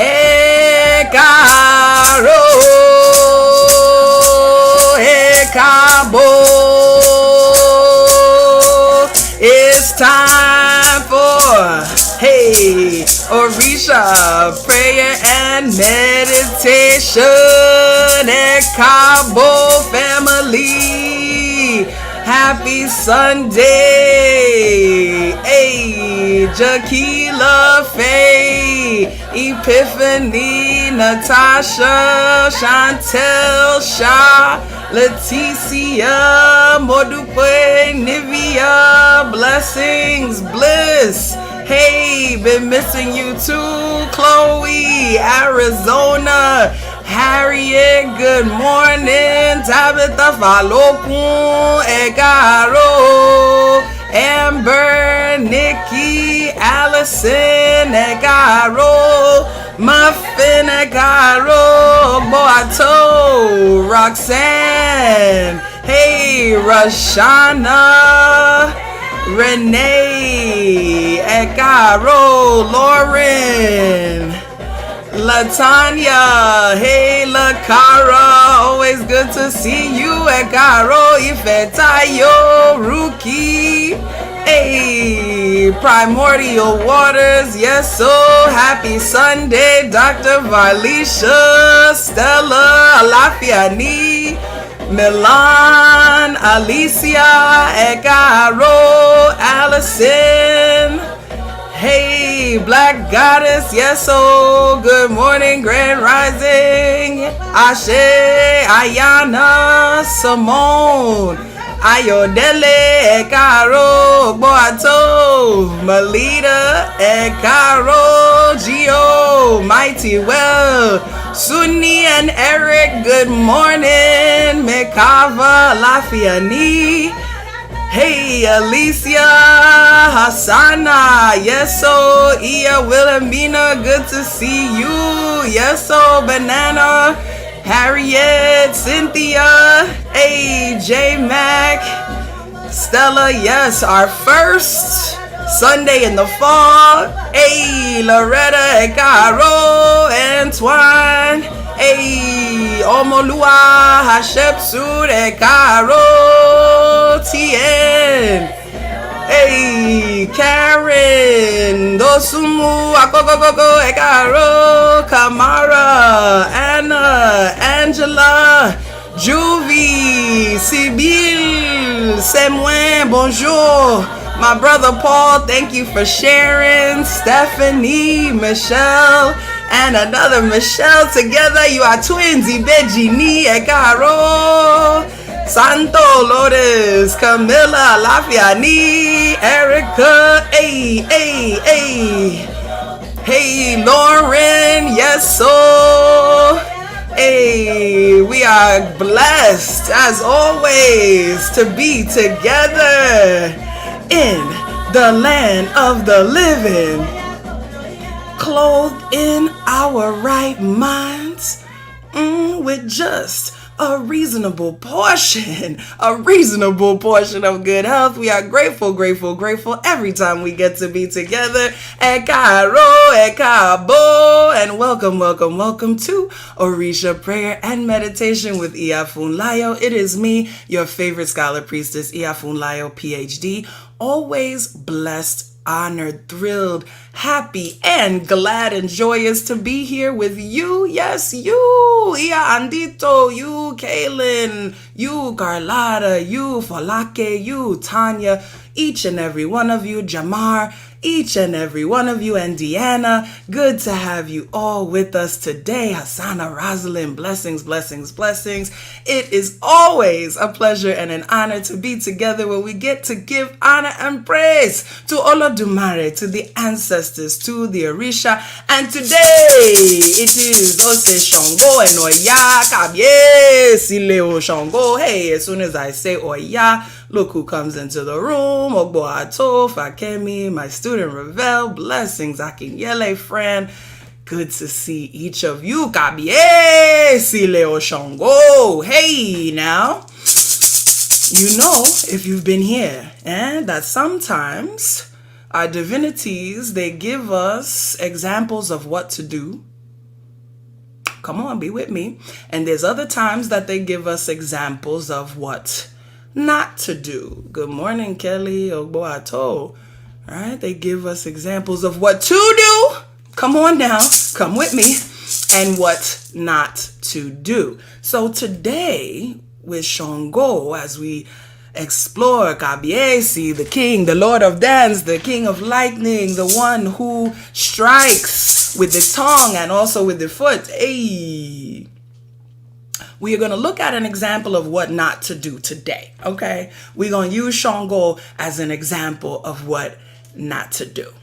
Ekaro, Ekabo. It's time for, hey, Orisa Prayer and Meditation. Ekabo family. Happy Sunday. Hey, Jaquila Faye, Epiphany, Natasha, Chantel, Shah, Leticia, Modupe, Nivea, Blessings, Bliss. Hey, been missing you too. Chloe, Arizona, Harriet, good morning. Tabitha Falokun, Egaro, Amber, Nikki, Allison, Egaro, Muffin, Egaro, Boato, Roxanne, hey, Rashana, Renee, Egaro, Lauren, Latanya, hey Lakara, always good to see you. Egaro, Ifetayo, Ruki, hey, Primordial Waters, yes, so happy Sunday, Dr. Varlisha, Stella, Alafiani, Milan, Alicia, Egaro, Allison, hey, Black Goddess, yes, so good morning, Grand Rising, Ashe, Ayana, Simone, Ayodele, Ekaro, Boato, Melita, Ekaro, Gio, Mighty Well, Sunni and Eric, good morning, Mekava, Lafiani, hey, Alicia, Hassana, yes, so, Iya Wilhelmina, good to see you, yes, so, Banana, Harriet, Cynthia, hey, J Mac, Stella, yes, our first Sunday in the fall, hey, Loretta, Ekaro, Antoine, hey, Omolua, Hashepsud, Ekaro, Tien, hey, Karen, Dosumu, Akokokoko, Ekaro, Kamara, Anna, Angela, Juvie, Sibyl, Semwen, bonjour. My brother Paul, thank you for sharing. Stephanie, Michelle, and another Michelle. Together, you are twins. Ibejini, Ekaro, Santo, Lourdes, Camilla, Lafiani, Erica, hey, hey, hey. Hey, Lauren, yes, so. Hey, we are blessed, as always, to be together in the land of the living, clothed in our right minds, with just a reasonable portion of good health. We are grateful every time we get to be together. Ekaro, Ekabo, and welcome to Orisa Prayer and Meditation with Iya Funlayo. It is me, your favorite scholar priestess, Iya Funlayo, PhD. Always blessed, honored, thrilled, happy, and glad and joyous to be here with you. Yes, you, Iya Andito, you, Kaylin, you, Carlotta, you, Falake, you, Tanya, each and every one of you, Jamar, each and every one of you, and Deanna. Good to have you all with us today. Hassana, Rosalind, blessings. It is always a pleasure and an honor to be together where we get to give honor and praise to Olodumare, to the ancestors, to the Orisha. And today it is Ose Sango and Oya Kabye Ile Sango. Hey, as soon as I say Oya, look who comes into the room. Ogbo Ato, Fakemi, my student Ravel, blessings, Akinyele friend. Good to see each of you. Kabie, Sileo Shango. Hey, now, you know, if you've been here, that sometimes our divinities, they give us examples of what to do, Come on, be with me. And there's other times that they give us examples of what not to do. Good morning, Kelly Ogboato. All right, they give us examples of what to do. Come on now, come with me. And what not to do. So today with Sango, as we explore Kabiesi, the king, the lord of dance, the king of lightning, the one who strikes with the tongue and also with the foot. Hey, we are going to look at an example of what not to do today. Okay, we're going to use Sango as an example of what not to do.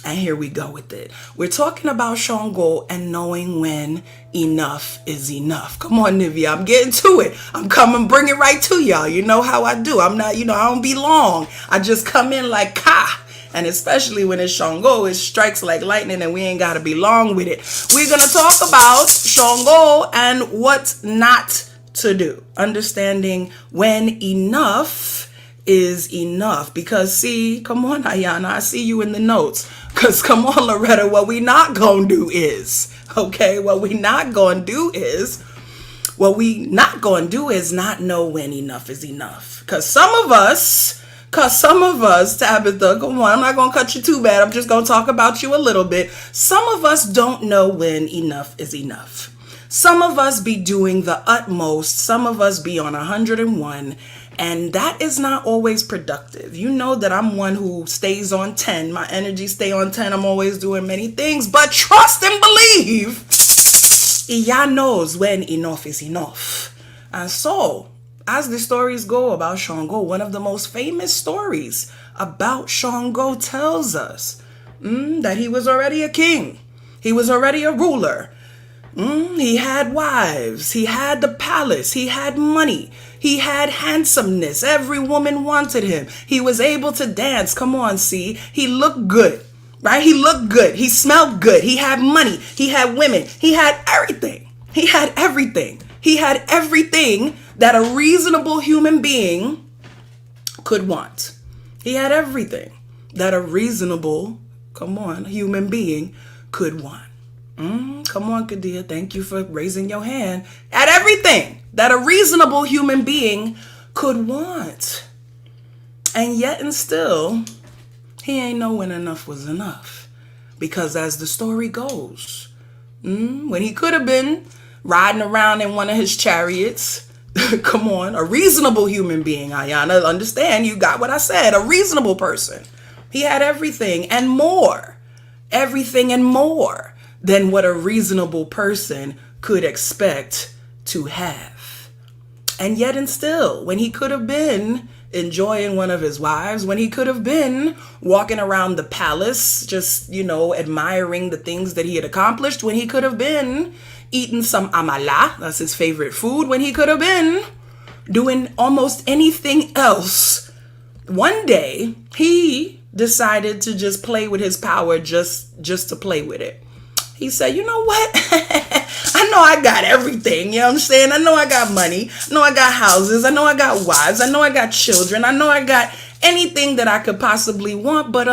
And here we go with it. We're talking about Sango and knowing when enough is enough. Come on, Nivea. I'm getting to it. I'm coming, bring it right to y'all. You know how I do. I'm not, I don't be long. I just come in like ka. And especially when it's Sango, it strikes like lightning and we ain't got to be long with it. We're going to talk about Sango and what not to do. Understanding when enough is enough. Because see, come on, Ayana, I see you in the notes. Because come on, Loretta, what we not going to do is, okay, what we not going to do is not know when enough is enough. Because some of us, Tabitha, come on, I'm not going to cut you too bad. I'm just going to talk about you a little bit. Some of us don't know when enough is enough. Some of us be doing the utmost. Some of us be on 101. And that is not always productive. You know that I'm one who stays on 10. My energy stay on 10. I'm always doing many things. But trust and believe, Iya knows when enough is enough. And so, as the stories go about Sango, one of the most famous stories about Sango tells us that he was already a king. He was already a ruler. He had wives. He had the palace. He had money. He had handsomeness. Every woman wanted him. He was able to dance. Come on, see. He looked good, right? He looked good. He smelled good. He had money. He had women. He had everything. He had everything. He had everything that a reasonable human being could want. He had everything that a reasonable, human being could want. Come on, Kadia. Thank you for raising your hand. At everything that a reasonable human being could want. And yet and still, he ain't know when enough was enough. Because as the story goes, when he could have been riding around in one of his chariots, come on, a reasonable human being, Ayana, understand, you got what I said, a reasonable person. He had everything and more. Everything and more than what a reasonable person could expect to have. And yet and still, when he could have been enjoying one of his wives, when he could have been walking around the palace, just, admiring the things that he had accomplished, when he could have been eating some amala, that's his favorite food, when he could have been doing almost anything else, one day he decided to just play with his power just to play with it. He said, you know what? I know I got everything. You know what I'm saying? I know I got money. I know I got houses. I know I got wives. I know I got children. I know I got anything that I could possibly want. But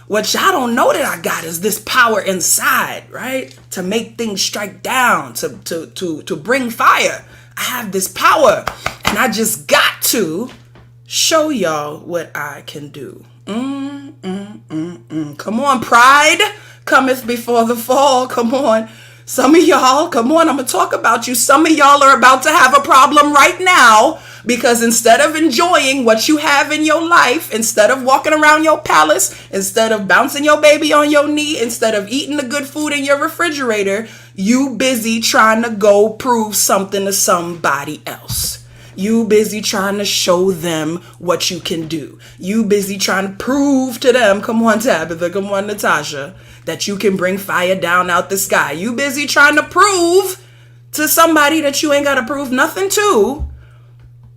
what y'all don't know that I got is this power inside, right? To make things strike down, to bring fire. I have this power. And I just got to show y'all what I can do. Come on, pride cometh before the fall. Come on. Some of y'all, come on, I'm going to talk about you. Some of y'all are about to have a problem right now because instead of enjoying what you have in your life, instead of walking around your palace, instead of bouncing your baby on your knee, instead of eating the good food in your refrigerator, you busy trying to go prove something to somebody else. You busy trying to show them what you can do. You busy trying to prove to them, come on, Tabitha, come on, Natasha, that you can bring fire down out the sky. You busy trying to prove to somebody that you ain't got to prove nothing to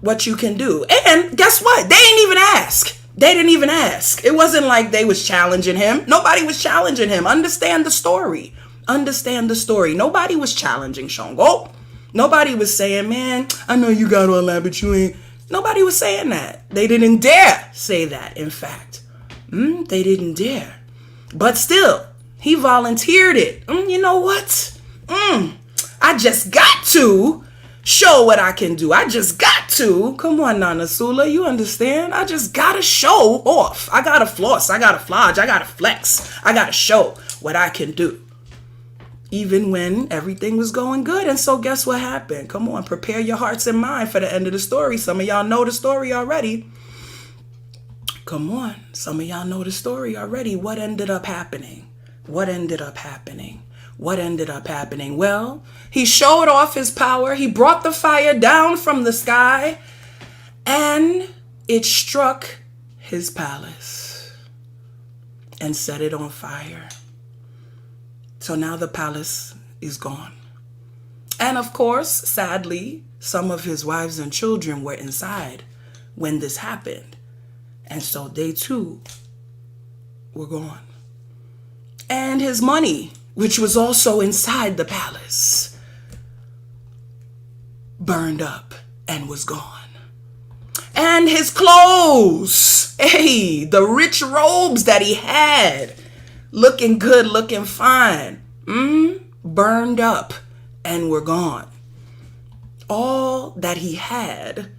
what you can do. And guess what? They ain't even ask. They didn't even ask. It wasn't like they was challenging him. Nobody was challenging him. Understand the story. Understand the story. Nobody was challenging Sango. Nobody was saying, man, I know you got all that, but you ain't. Nobody was saying that. They didn't dare say that, in fact. They didn't dare. But still, he volunteered it. You know what? I just got to show what I can do. I just got to. Come on, Nana Sula, you understand? I just gotta show off. I gotta floss. I gotta flodge. I gotta flex. I gotta show what I can do. Even when everything was going good. And so guess what happened? Come on, prepare your hearts and mind for the end of the story. Some of y'all know the story already. Come on, some of y'all know the story already. What ended up happening? What ended up happening? What ended up happening? Well, he showed off his power. He brought the fire down from the sky and it struck his palace and set it on fire. So now the palace is gone. And of course, sadly, some of his wives and children were inside when this happened. And so they too were gone. And his money, which was also inside the palace, burned up and was gone. And his clothes, the rich robes that he had, looking good, looking fine, burned up and were gone. All that he had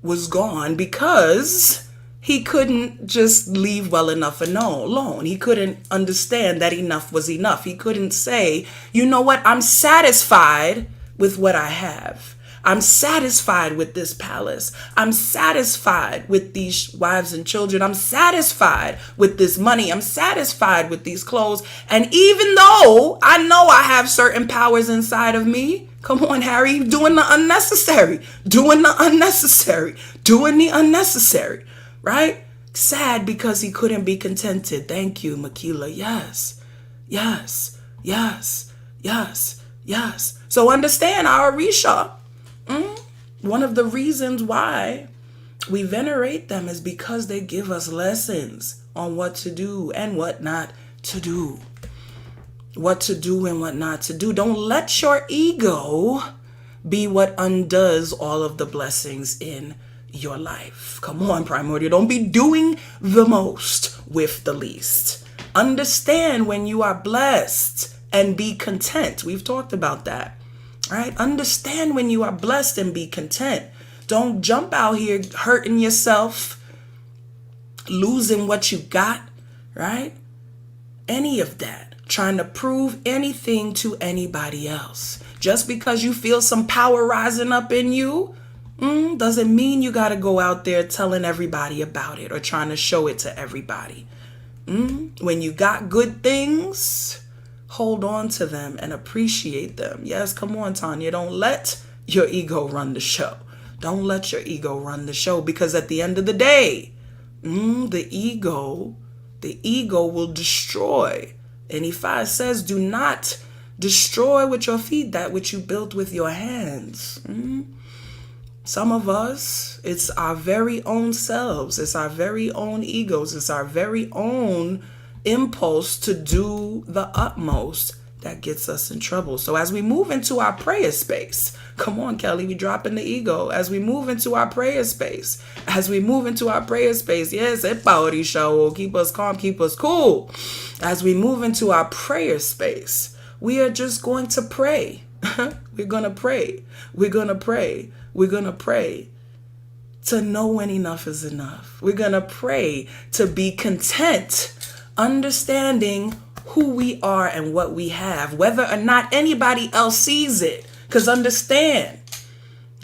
was gone because he couldn't just leave well enough alone. He couldn't understand that enough was enough. He couldn't say, you know what, I'm satisfied with what I have. I'm satisfied with this palace. I'm satisfied with these wives and children. I'm satisfied with this money. I'm satisfied with these clothes. And even though I know I have certain powers inside of me, come on, Harry, doing the unnecessary, right? Sad because he couldn't be contented. Thank you, Makila. Yes. So understand our Orisha. One of the reasons why we venerate them is because they give us lessons on what to do and what not to do. What to do and what not to do. Don't let your ego be what undoes all of the blessings in your life. Come on, Primordial. Don't be doing the most with the least. Understand when you are blessed and be content. We've talked about that. Right? Understand when you are blessed and be content. Don't jump out here hurting yourself, losing what you got, right? Any of that. Trying to prove anything to anybody else. Just because you feel some power rising up in you, doesn't mean you got to go out there telling everybody about it or trying to show it to everybody. When you got good things, hold on to them and appreciate them. Yes, come on, Tanya. Don't let your ego run the show. Don't let your ego run the show, because at the end of the day, the ego will destroy. And Ifa says, do not destroy with your feet that which you built with your hands. Some of us, it's our very own selves. It's our very own egos. It's our very own impulse to do the utmost that gets us in trouble. So as we move into our prayer space, come on, Kelly, we dropping the ego. As we move into our prayer space, yes, Orisha, keep us calm, keep us cool. As we move into our prayer space, we are just going to pray. We're going to pray. We're going to pray. We're going to pray to know when enough is enough. We're going to pray to be content, understanding who we are and what we have, whether or not anybody else sees it. Because understand,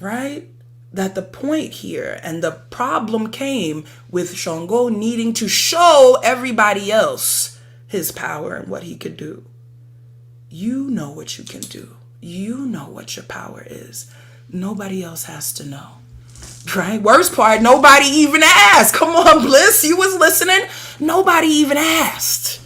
right, that the point here and the problem came with Sango needing to show everybody else his power and what he could do. You know what you can do. You know what your power is. Nobody else has to know. Right? Worst part, nobody even asked. Come on, Bliss, you was listening. Nobody even asked.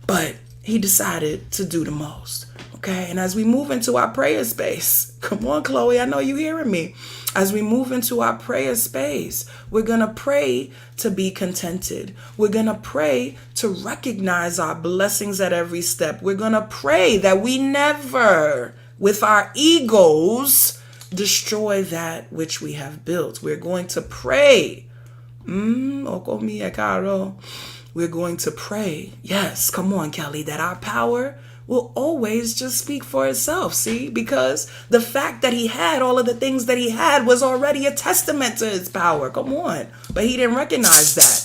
But he decided to do the most. Okay? And as we move into our prayer space, come on, Chloe, I know you hearing me. As we move into our prayer space, we're going to pray to be contented. We're going to pray to recognize our blessings at every step. We're going to pray that we never, with our egos, destroy that which we have built. We're going to pray. We're going to pray. Yes, come on, Kelly, that our power will always just speak for itself, see? Because the fact that he had all of the things that he had was already a testament to his power. Come on. But he didn't recognize that.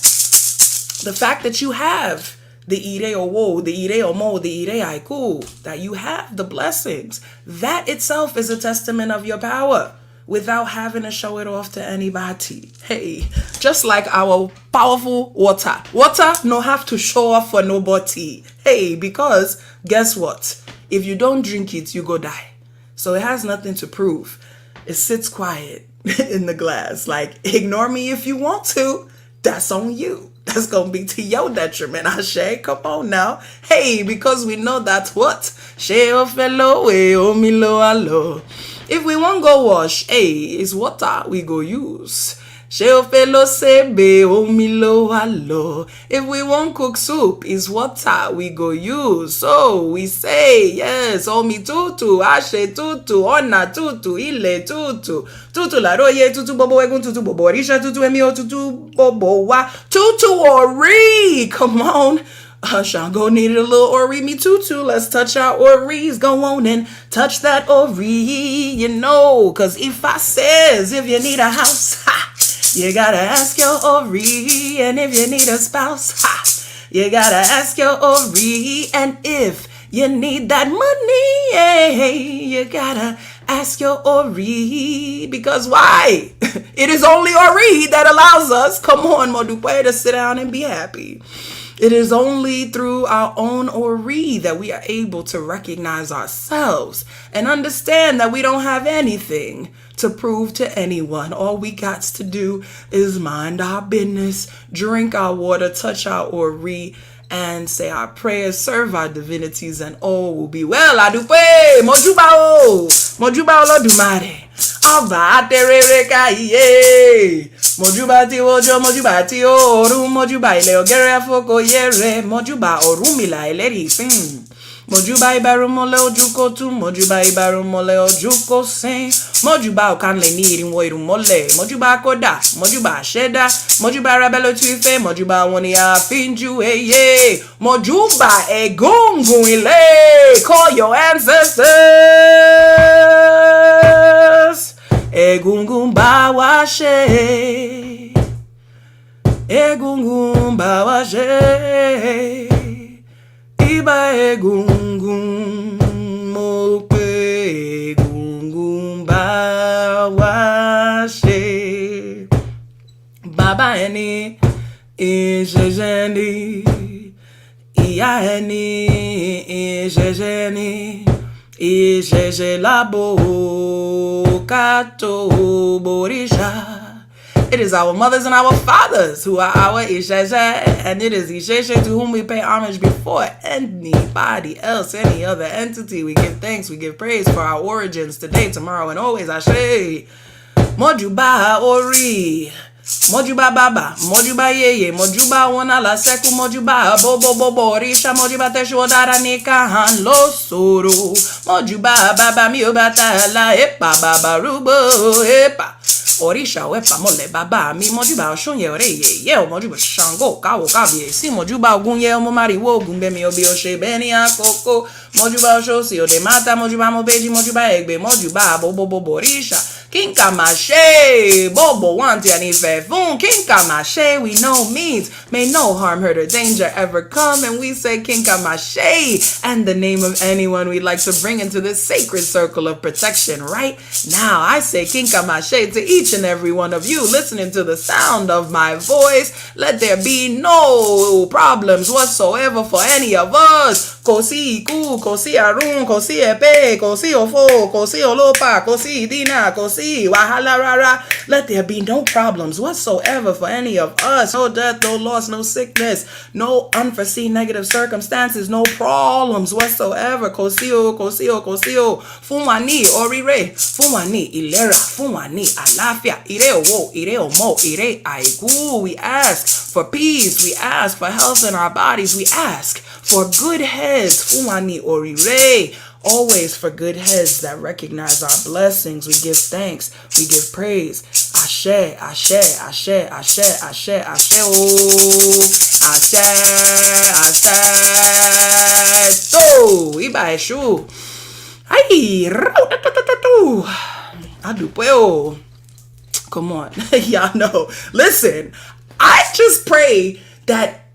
The fact that you have the Ire Owo, the Ire Omo, the Ire Aiku, that you have the blessings, that itself is a testament of your power without having to show it off to anybody. Hey, just like our powerful water. Water no have to show off for nobody. Hey, because guess what? If you don't drink it, you go die. So it has nothing to prove. It sits quiet in the glass. Like, ignore me if you want to. That's on you. That's going to be to your detriment. Ashe, come on now. Hey, because we know that's what? Sheo fellow, omilo alo. If we want go wash, hey, it's water we go use. Sheo fellow sebe, omilo alo. If we want cook soup, it's water we go use. So we say, yes, omi tutu, ashe tutu, ona tutu, ile tutu. Tutu la roye, tutu bobo egun, tutu bobo orisha, tutu emio, tutu bobo wa, tutu ori. Come on. Sango needed a little Ori me tutu. Let's touch our Oris. Go on and touch that Ori, you know. Cause if I says, if you need a house, ha, you gotta ask your Ori. And if you need a spouse, ha, you gotta ask your Ori. And if you need that money, hey, you gotta ask your Ori. Because why? It is only Ori that allows us, come on, Modupe, to sit down and be happy. It is only through our own Ori that we are able to recognize ourselves and understand that we don't have anything to prove to anyone. All we got to do is mind our business, drink our water, touch our Ori, and say our prayers, serve our divinities, and all will be well. Adupe, Mojubao, Mojubao Lodumare. Aba terere kaiye. Mojuba ti ojo, mojuba ti oru, mojuba ile ogere afoko yere, mojuba orumila ileri fin. Mojuba ibaru mole ojuko tu, mojuba ibaru mole ojuko sen. Mojuba okanle ni irin wo irin mole, mojuba koda, mojuba sheda, mojuba rabelo tuife, mojuba woni afinju eye. Mojuba egungun ile, call your ancestors. Egungun bawashe, egungun bawashe, iba egungun mope, egungun bawashe. Baba eni ijejeni, iya eni ijejeni. Ijeje labo kato borisha. It is our mothers and our fathers who are our Ijeje, and it is Ijeje to whom we pay homage before anybody else, any other entity. We give thanks, we give praise for our origins today, tomorrow, and always. Ashe. Mojuba Ori. Mojuba baba, mojuba yeye, mojuba wana la seku, mojuba bobo orisha, mojuba teshu odara nika han lo soro, mojuba baba mi obata la epa baba rubo epa, orisha wepa mole baba mi, mojuba oshunye oreye ye, mojuba Sango kawo kabye si, mojuba ogunye omomari wo ogunbe mi obi oshe beni akoko, mojuba oshosi ode mata, mojuba mobeji, mojuba egbe, mojuba bobo orisha. Kinka Mashe, Bobo Wanti Anife Fun, Kinka Mashe, we know means may no harm, hurt, or danger ever come. And we say Kinka Mashe and the name of anyone we'd like to bring into this sacred circle of protection right now. I say Kinka Mashe to each and every one of you listening to the sound of my voice. Let there be no problems whatsoever for any of us. Kosi Iku, Kosi Arun, Kosi Epe, Kosi Ofo, Kosi Olopa, Kosi Dina, Kosi Wahala Rara. Let there be no problems whatsoever for any of us. No death, no loss, no sickness, no unforeseen negative circumstances, no problems whatsoever. Kosio, Kosio, Kosio. Funwani, Orire, Funwani, Ilera, Funwani, Alafia, Ire Owo, Ire Omo, Ire Aigu. We ask for peace. We ask for health in our bodies. We ask for good heads. Funwani, Orire. Always for good heads that recognize our blessings. We give thanks. We give praise. Ashe, Ashe, Ashe, Ashe, Ashe, Ashe, oh, Ashe, Ashe, to iba eshu. Ay, adupueo. Come on. Y'all know. Listen, I just pray that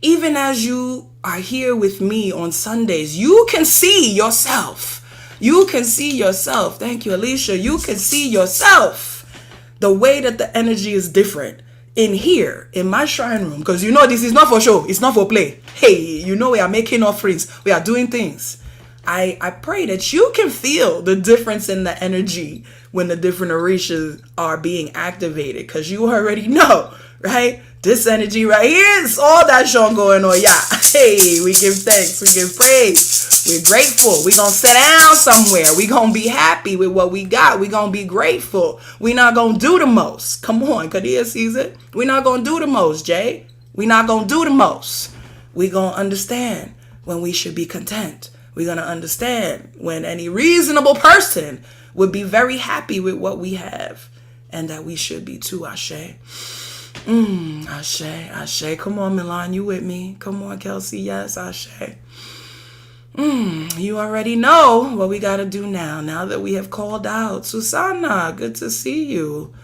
even as you are here with me on Sundays, you can see yourself. You can see yourself. Thank you, Alicia. You can see yourself. The way that the energy is different in here, in my shrine room. Because you know this is not for show. It's not for play. Hey, you know we are making offerings. We are doing things. I pray that you can feel the difference in the energy when the different orishas are being activated. Because you already know, right? This energy right here is all that shit going on. Yeah. Hey, we give thanks. We give praise. We're grateful. We're going to sit down somewhere. We're going to be happy with what we got. We're going to be grateful. We're not going to do the most. Come on. Kadia sees it. We're not going to do the most, Jay. We're not going to do the most. We're going to understand when we should be content. We're going to understand when any reasonable person would be very happy with what we have. And that we should be too, Ashe. Ashe. Come on, Milan, you with me? Come on, Kelsey. Yes, Ashe. You already know what we got to do now that we have called out. Susanna, good to see you.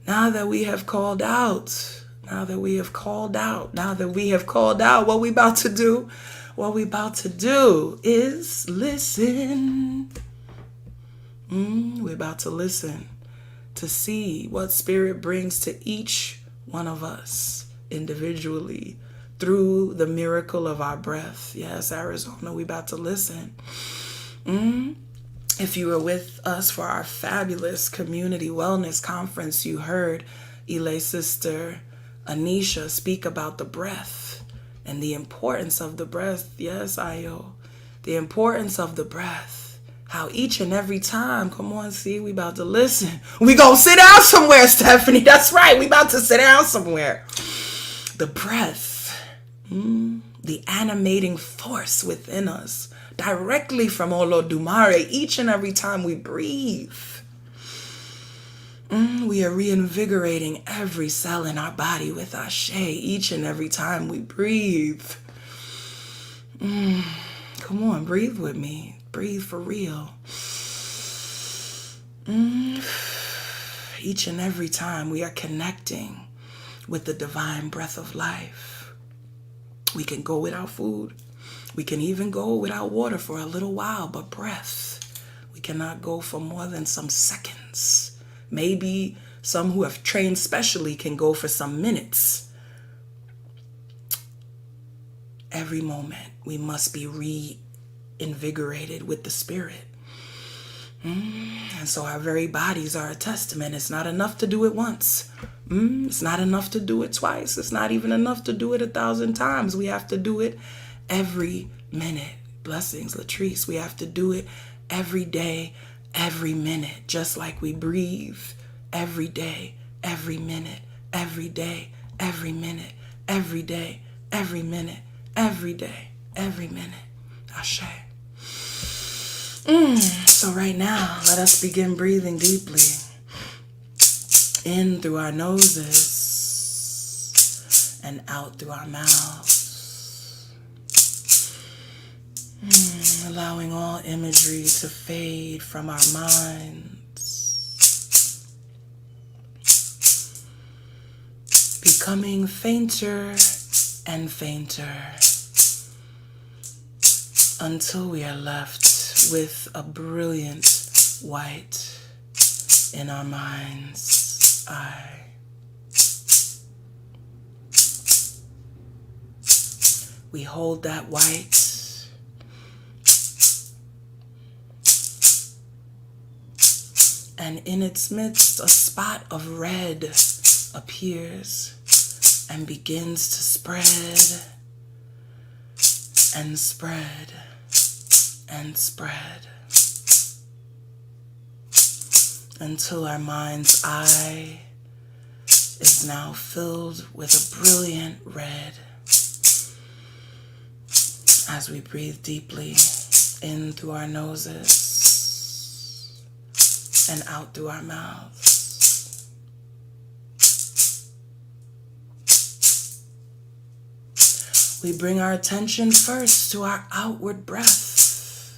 Now that we have called out, what we about to do? What we about to do is listen. We're about to listen to see what Spirit brings to each one of us individually through the miracle of our breath. Yes, Arizona, we about to listen. If you were with us for our fabulous community wellness conference, you heard Ile Sister Anisha speak about the breath and the importance of the breath. Yes, Ayo, the importance of the breath. How each and every time, come on, see, we about to listen. We gonna sit down somewhere, Stephanie. That's right, we about to sit down somewhere. The breath, the animating force within us, directly from Olodumare, each and every time we breathe. We are reinvigorating every cell in our body with Ashe each and every time we breathe. Come on, breathe with me. Breathe for real. Each and every time we are connecting with the divine breath of life. We can go without food. We can even go without water for a little while, but breath, we cannot go for more than some seconds. Maybe some who have trained specially can go for some minutes. Every moment we must be reinvigorated with the Spirit. And so our very bodies are a testament. It's not enough to do it once. It's not enough to do it twice. It's not even enough to do it 1,000 times. We have to do it every minute. Blessings, Latrice. We have to do it every day, every minute, just like we breathe every day, every minute, every day, every minute, every day, every minute, every day, every minute. Ashe. So right now, let us begin breathing deeply. In through our noses and out through our mouths. Allowing all imagery to fade from our minds. Becoming fainter and fainter until we are left with a brilliant white in our mind's eye. We hold that white and in its midst a spot of red appears and begins to spread and spread and spread until our mind's eye is now filled with a brilliant red. As we breathe deeply in through our noses and out through our mouths. We bring our attention first to our outward breath.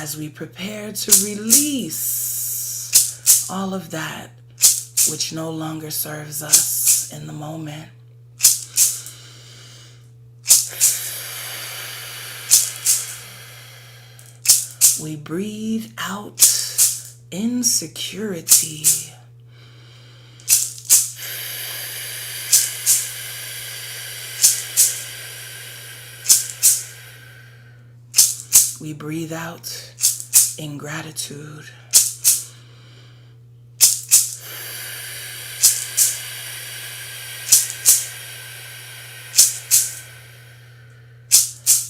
as we prepare to release all of that which no longer serves us in the moment. We breathe out insecurity. We breathe out ingratitude.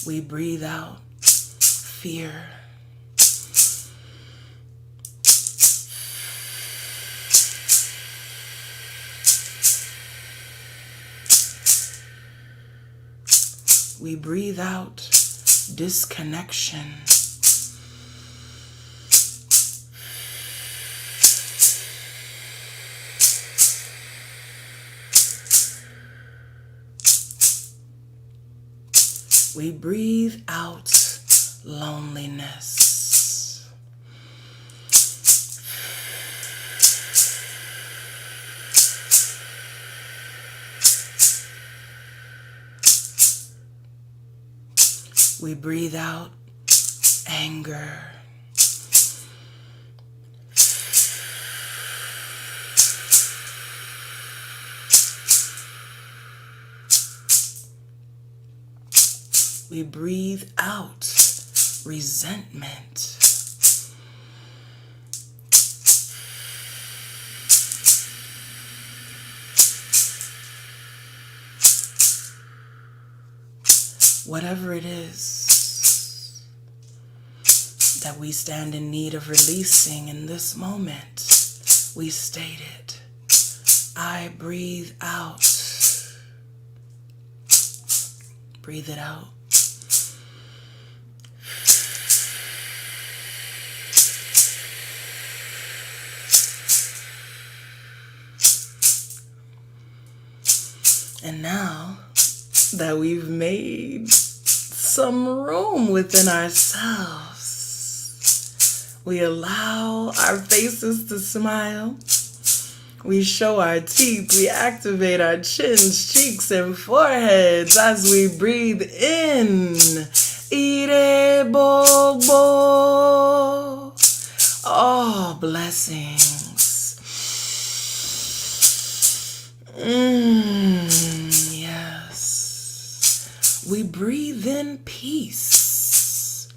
We breathe out fear. We breathe out disconnection. We breathe out loneliness. We breathe out anger. We breathe out resentment. Whatever it is that we stand in need of releasing in this moment, we state it. I breathe out. Breathe it out. And now that we've made some room within ourselves, we allow our faces to smile. We show our teeth. We activate our chins, cheeks, and foreheads as we breathe in. Ire bobo. Oh, blessings. Yes. We breathe in peace.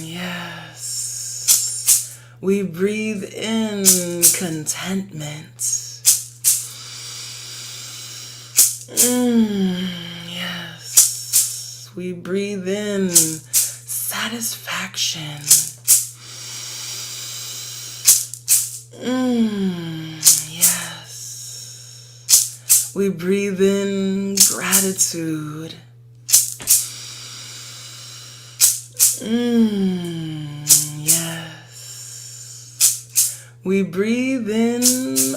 Yes. We breathe in contentment. Yes. We breathe in satisfaction. Yes. We breathe in gratitude. Yes. We breathe in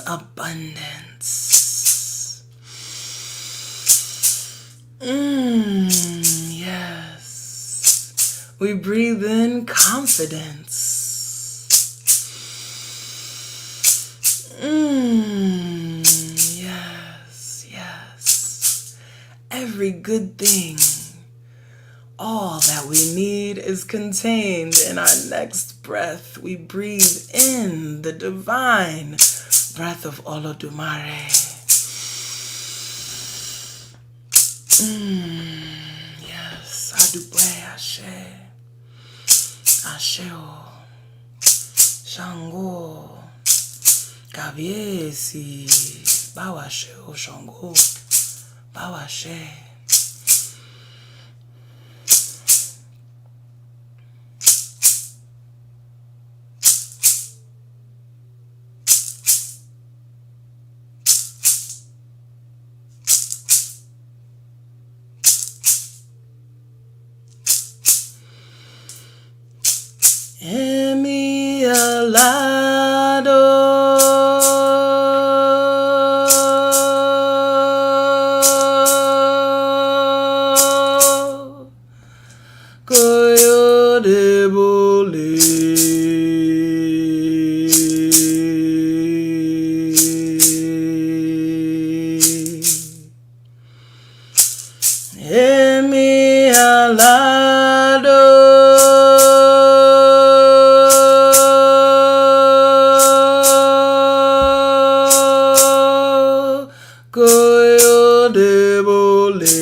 abundance. Yes. We breathe in confidence. Yes. Every good thing, all that we need is contained in our next breath. We breathe in the divine breath of Olodumare. Yes. Adupe Ashe. Asheo. Sango. Kabiesi. Bawasheo Sango. Bawashe. Emi alado. alado koyo debole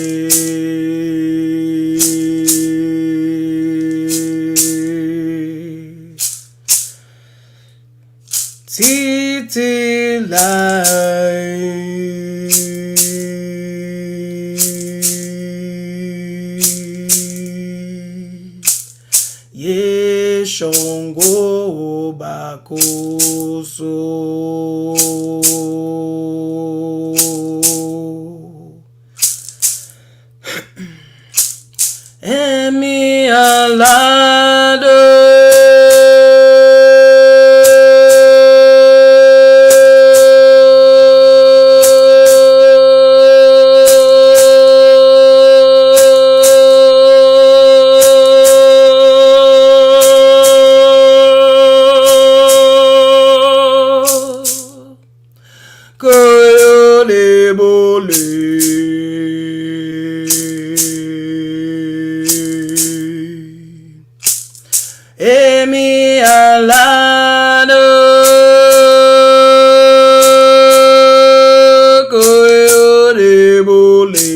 titi lai ye Sango bakoso emi alado koyo debole emi alado koyo debole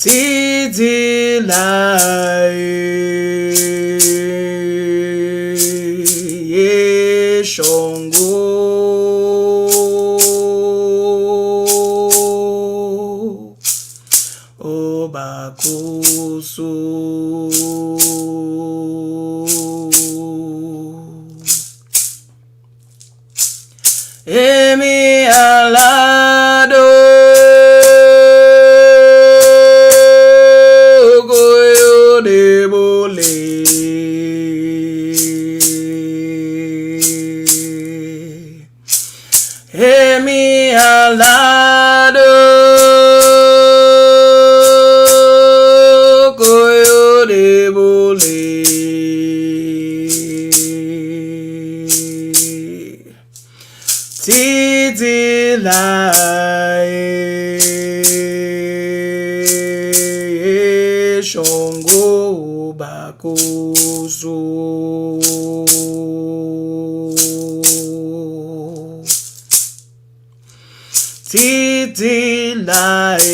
titi lai ye Sango obakoso emi alado koyo debole emi alado koyo debole titi lai ye Sango bakoso titi lai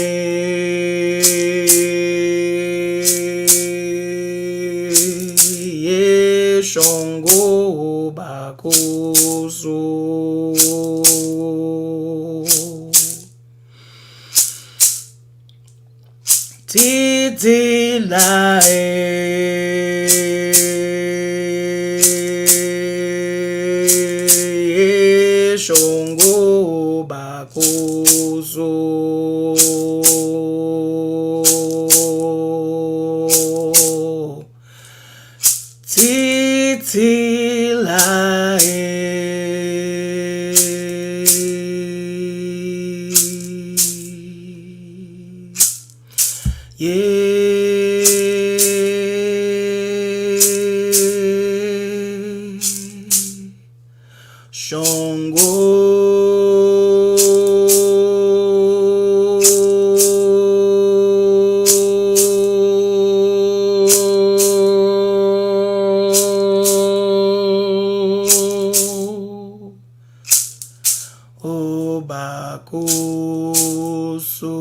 ye Sango bakoso titi lai ye Sango bakoso titi lai ye Sango obakoso.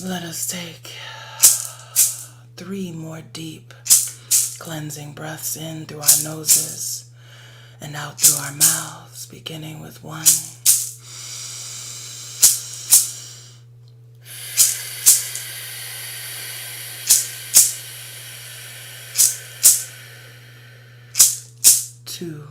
Let us take 3 more deep cleansing breaths in through our noses and out through our mouths, beginning with 1. 2.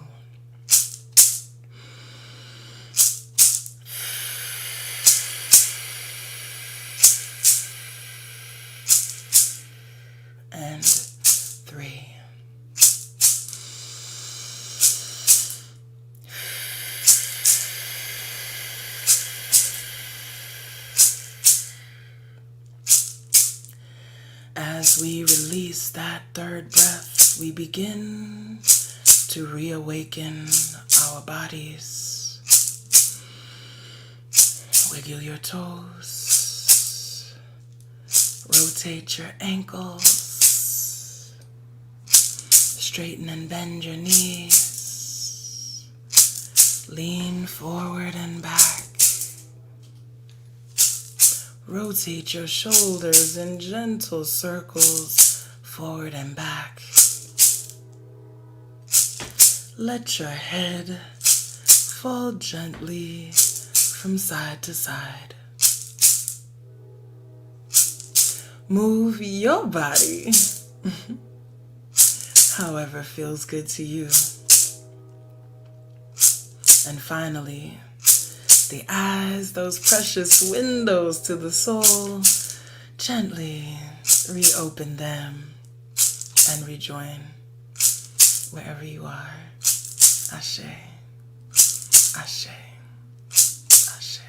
And 3. As we release that third breath, we begin to reawaken our bodies. Wiggle your toes. Rotate your ankles. Straighten and bend your knees. Lean forward and back. Rotate your shoulders in gentle circles forward and back. Let your head fall gently from side to side. Move your body however feels good to you. And finally, the eyes, those precious windows to the soul, gently reopen them and rejoin wherever you are. Ashe, Ashe, Ashe.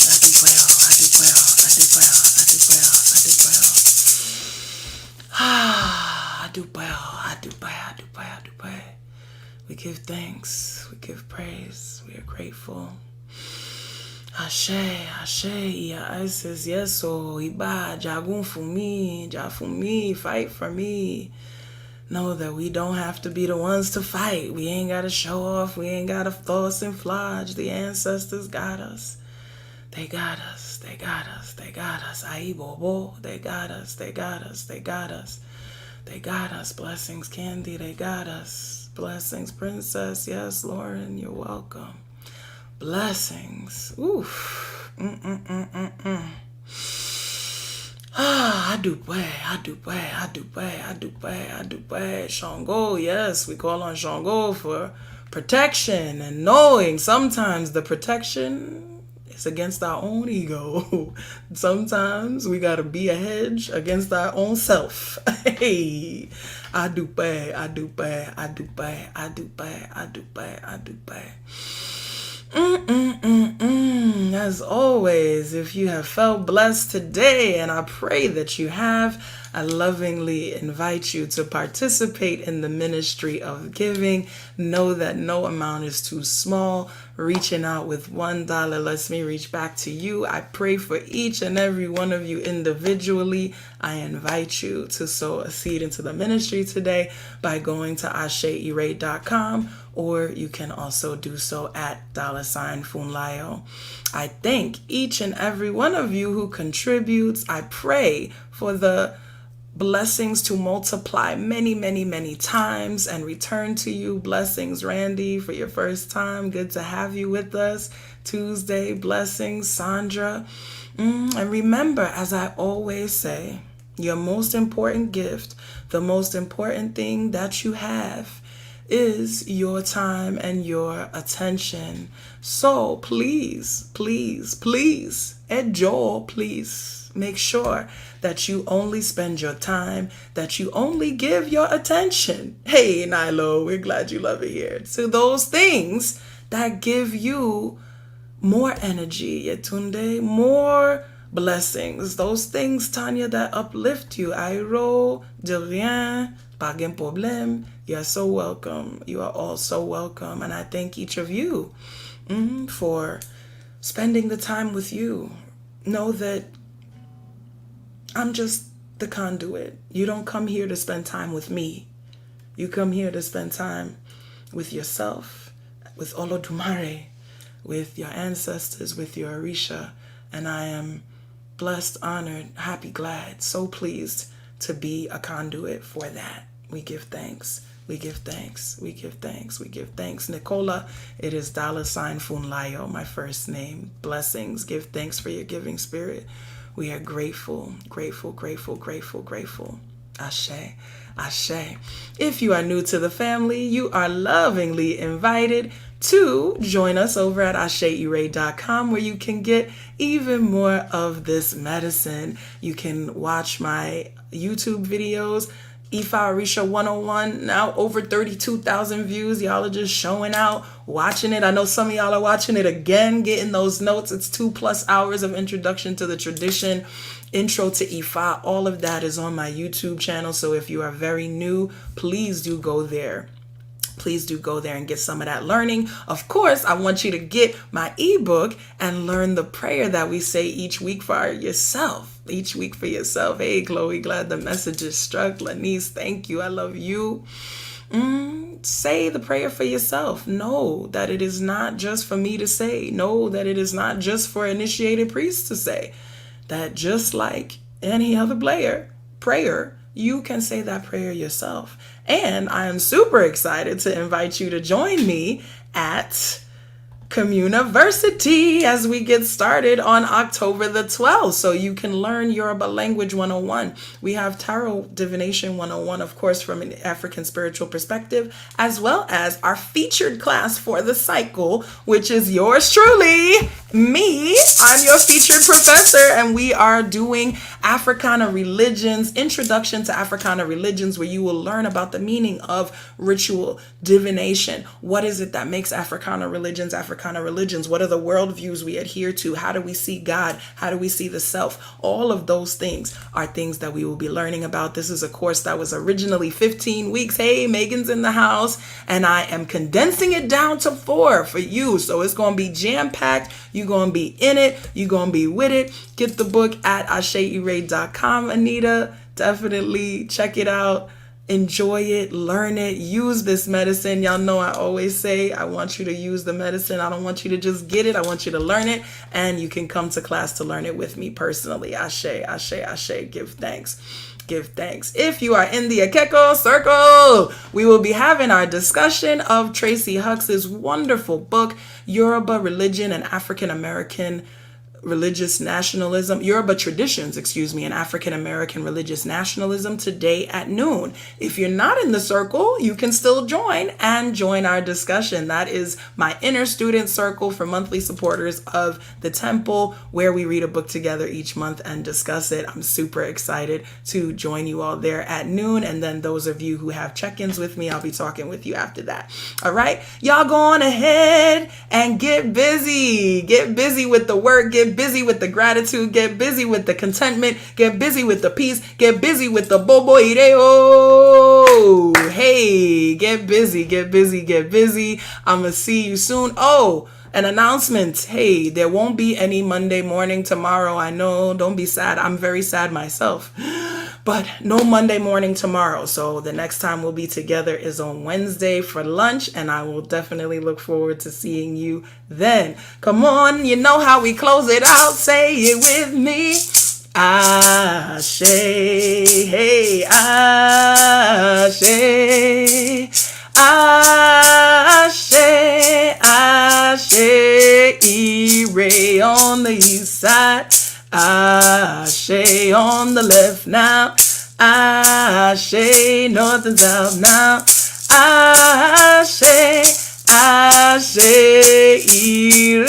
I do well, I do well, I do well, I do well, I do well. Ah, I do well, I do well, I do well, I do well. We give thanks, we give praise, we are grateful. Ashe, Ashe, Iya Ase yes, so Iba, Jagun for me, Ja for me, fight for me. Know that we don't have to be the ones to fight. We ain't got to show off, we ain't got to fuss and flodge. The ancestors got us. They got us, they got us, they got us. Ai Bobo, they got us, they got us, they got us. They got us. Blessings, Candy, they got us. Blessings, Princess. Yes, Lauren, you're welcome. Blessings. Oof. Ah, I do pray. Sango, yes, we call on Sango for protection and knowing sometimes the protection is against our own ego. Sometimes we gotta be a hedge against our own self. Hey, I do pray. As always, if you have felt blessed today, and I pray that you have, I lovingly invite you to participate in the ministry of giving. Know that no amount is too small. Reaching out with $1 lets me reach back to you. I pray for each and every one of you individually. I invite you to sow a seed into the ministry today by going to asheire.com, or you can also do so at $ Funlayo. I thank each and every one of you who contributes. I pray for the blessings to multiply many, many, many times and return to you. Blessings, Randy, for your first time. Good to have you with us. Tuesday, blessings, Sandra. And remember, as I always say, your most important gift, the most important thing that you have is your time and your attention. So please, please, please, Joel, please make sure that you only spend your time, that you only give your attention. Hey, Nilo, we're glad you love it here. To those things that give you more energy, Yetunde, more blessings. Those things, Tanya, that uplift you. Airo, de rien, pas de problème. You are so welcome. You are all so welcome. And I thank each of you for spending the time with you. Know that I'm just the conduit. You don't come here to spend time with me. You come here to spend time with yourself, with Olodumare, with your ancestors, with your Orisa. And I am blessed, honored, happy, glad, so pleased to be a conduit for that. We give thanks. We give thanks. We give thanks. We give thanks. Nicola, it is $ Funlayo, my first name. Blessings. Give thanks for your giving spirit. We are grateful, grateful, grateful, grateful, grateful. Ashe, Ashe. If you are new to the family, you are lovingly invited to join us over at asheire.com, where you can get even more of this medicine. You can watch my YouTube videos Ifa Orisha 101, now over 32,000 views. Y'all are just showing out, watching it. I know some of y'all are watching it again, getting those notes. It's 2+ hours of introduction to the tradition, intro to Ifa. All of that is on my YouTube channel. So if you are very new, please do go there. Please do go there and get some of that learning. Of course, I want you to get my ebook and learn the prayer that we say each week for yourself. Each week for yourself. Hey, Chloe, glad the message is struck. Lanice, thank you. I love you. Say the prayer for yourself. Know that it is not just for me to say. Know that it is not just for initiated priests to say. That just like any other prayer, you can say that prayer yourself. And I am super excited to invite you to join me at Communiversity as we get started on October the 12th. So you can learn Yoruba Language 101. We have Tarot Divination 101, of course, from an African spiritual perspective, as well as our featured class for the cycle, which is yours truly, me. I'm your featured professor, and we are doing Africana religions, introduction to Africana religions, where you will learn about the meaning of ritual divination. What is it that makes Africana religions? What are the worldviews we adhere to? How do we see God? How do we see the self? All of those things are things that we will be learning about. This is a course that was originally 15 weeks. Hey, Megan's in the house, and I am condensing it down to 4 for you. So it's going to be jam-packed. You're going to be in it. You're going to be with it. Get the book at aseire.com, Anita. Definitely check it out. Enjoy it, learn it, use this medicine. Y'all know I always say I want you to use the medicine. I don't want you to just get it. I want you to learn it, and you can come to class to learn it with me personally. Ashe, ashe, ashe. Give thanks. Give thanks. If you are in the Akeko circle, we will be having our discussion of Tracy Hux's wonderful book, Yoruba Religion and African American Religious Nationalism, Yoruba Traditions, and African American Religious Nationalism, today at noon. If you're not in the circle, you can still join our discussion. That is my inner student circle for monthly supporters of the temple, where we read a book together each month and discuss it. I'm super excited to join you all there at noon. And then those of you who have check-ins with me, I'll be talking with you after that. All right, y'all go on ahead and get busy. Get busy with the work. Get busy with the gratitude, get busy with the contentment, get busy with the peace, get busy with the bobo ireo. Hey, get busy, get busy, get busy. I'ma see you soon. Oh, an announcement. Hey, there won't be any Monday morning tomorrow. I know, don't be sad. I'm very sad myself. But no Monday morning tomorrow. So the next time we'll be together is on Wednesday for lunch, and I will definitely look forward to seeing you then. Come on, you know how we close it out. Say it with me. Ashe, hey, Ashe, Ashe, Ashe, Ire on the east side. Ashe on the left now. Ashe north and south now. Ashe, Ashe Ire.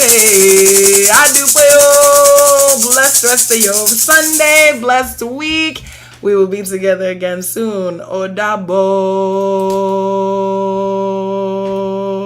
Adupeo. Blessed rest of your Sunday. Blessed week. We will be together again soon. Odabo.